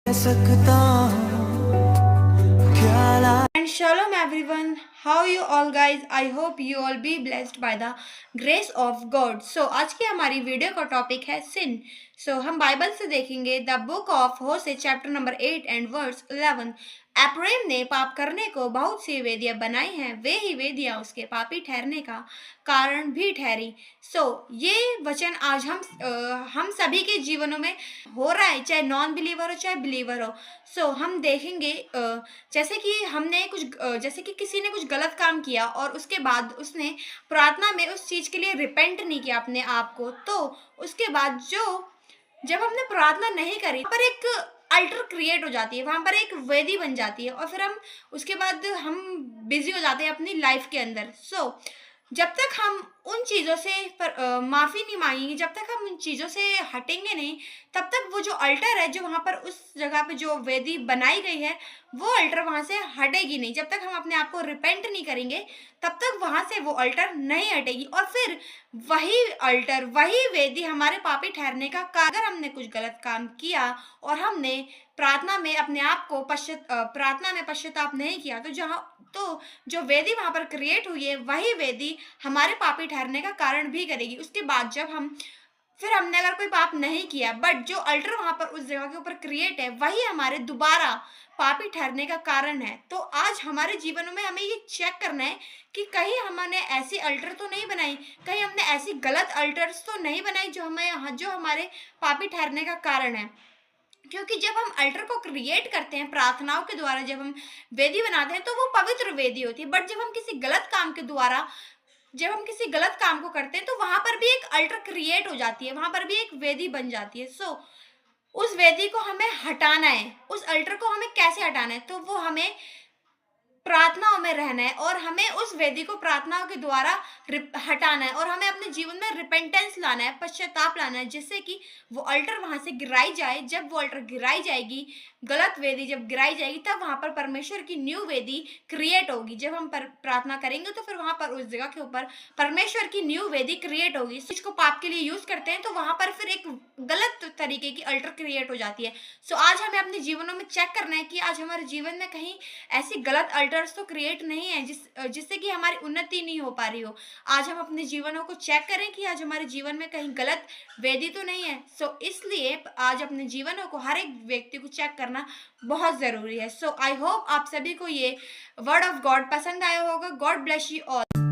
सकता हूँ ख्याल And shalom everyone, how you all guys? I hope you all be blessed by the grace of God. So आज की हमारी video का टॉपिक है sin. So हम बाइबल से देखेंगे the book of Hosea chapter number 8 and verse 11. Ephraim ने पाप करने को बहुत सी वेदियां बनाई हैं, वे ही वेदियां उसके पापी ठहरने का कारण भी ठहरी. ये वचन आज हम सभी के जीवनों में हो रहा है, चाहे नॉन बिलीवर हो चाहे बिलीवर हो. हम देखेंगे जैसे कि किसी ने कुछ गलत काम किया और उसके बाद उसने प्रार्थना में उस चीज के लिए रिपेंट नहीं किया अपने आप को, तो उसके बाद जब हमने प्रार्थना नहीं करी पर एक अल्टर क्रिएट हो जाती है, वहां पर एक वेदी बन जाती है और फिर हम उसके बाद हम बिजी हो जाते हैं अपनी लाइफ के अंदर. जब तक हम उन चीज़ों से माफ़ी नहीं मांगेंगे, जब तक हम उन चीज़ों से हटेंगे नहीं, तब तक वो जो अल्टर है, जो वहाँ पर उस जगह पे जो वेदी बनाई गई है, वो अल्टर वहाँ से हटेगी नहीं. जब तक हम अपने आप को रिपेंट नहीं करेंगे, तब तक वहाँ से वो अल्टर नहीं हटेगी और फिर वही अल्टर, वही वेदी हमारे पापी ठहरने का अगर हमने कुछ गलत काम किया और हमने प्रार्थना में अपने आप को प्रार्थना में पश्चाताप नहीं किया, तो जो वेदी वहाँ पर क्रिएट हुई है, वही वेदी हमारे पापी ठहरने का कारण भी करेगी. उसके बाद फिर हमने अगर कोई पाप नहीं किया, बट जो अल्टर वहां पर उस जगह के ऊपर क्रिएट है, वही हमारे दोबारा पापी ठहरने का कारण है. तो आज हमारे जीवन में हमें ये चेक करना है कि कहीं हमने ऐसी अल्टर तो नहीं बनाई, कहीं हमने ऐसी गलत अल्टर्स तो नहीं बनाई जो हमारे पापी ठहरने का कारण है. क्योंकि जब हम अल्टर को क्रिएट करते हैं प्रार्थनाओं के द्वारा, जब हम वेदी बनाते हैं, तो वो पवित्र वेदी होती है. बट जब हम किसी गलत काम को करते हैं, तो वहां पर भी एक अल्टर क्रिएट हो जाती है, वहां पर भी एक वेदी बन जाती है. उस वेदी को हमें हटाना है. उस अल्टर को हमें कैसे हटाना है? तो वो हमें प्रार्थनाओं में रहना है और हमें उस वेदी को प्रार्थनाओं के द्वारा हटाना है और हमें अपने जीवन में रिपेंटेंस लाना है, पश्चाताप लाना है, जिससे कि वो अल्टर वहां से गिराई जाए. जब वो अल्टर गिराई जाएगी, गलत वेदी जब गिराई जाएगी, तब वहां पर परमेश्वर की न्यू वेदी क्रिएट होगी. जब हम प्रार्थना करेंगे, तो फिर वहां पर उस जगह के ऊपर परमेश्वर की न्यू वेदी क्रिएट होगी. इसको पाप के लिए यूज करते हैं, तो वहां पर फिर एक गलत तरीके की अल्टर क्रिएट हो जाती है. आज हमें अपने जीवनों में चेक करना है कि आज हमारे जीवन में कहीं ऐसी गलत अल्टर्स तो क्रिएट नहीं है जिससे कि हमारी उन्नति नहीं हो पा रही हो. आज हम अपने जीवनों को चेक करें कि आज हमारे जीवन में कहीं गलत वेदी तो नहीं है. इसलिए आज अपने जीवनों को, हर एक व्यक्ति को चेक करना बहुत जरूरी है. आई होप आप सभी को ये वर्ड ऑफ गॉड पसंद आया होगा. God bless you all.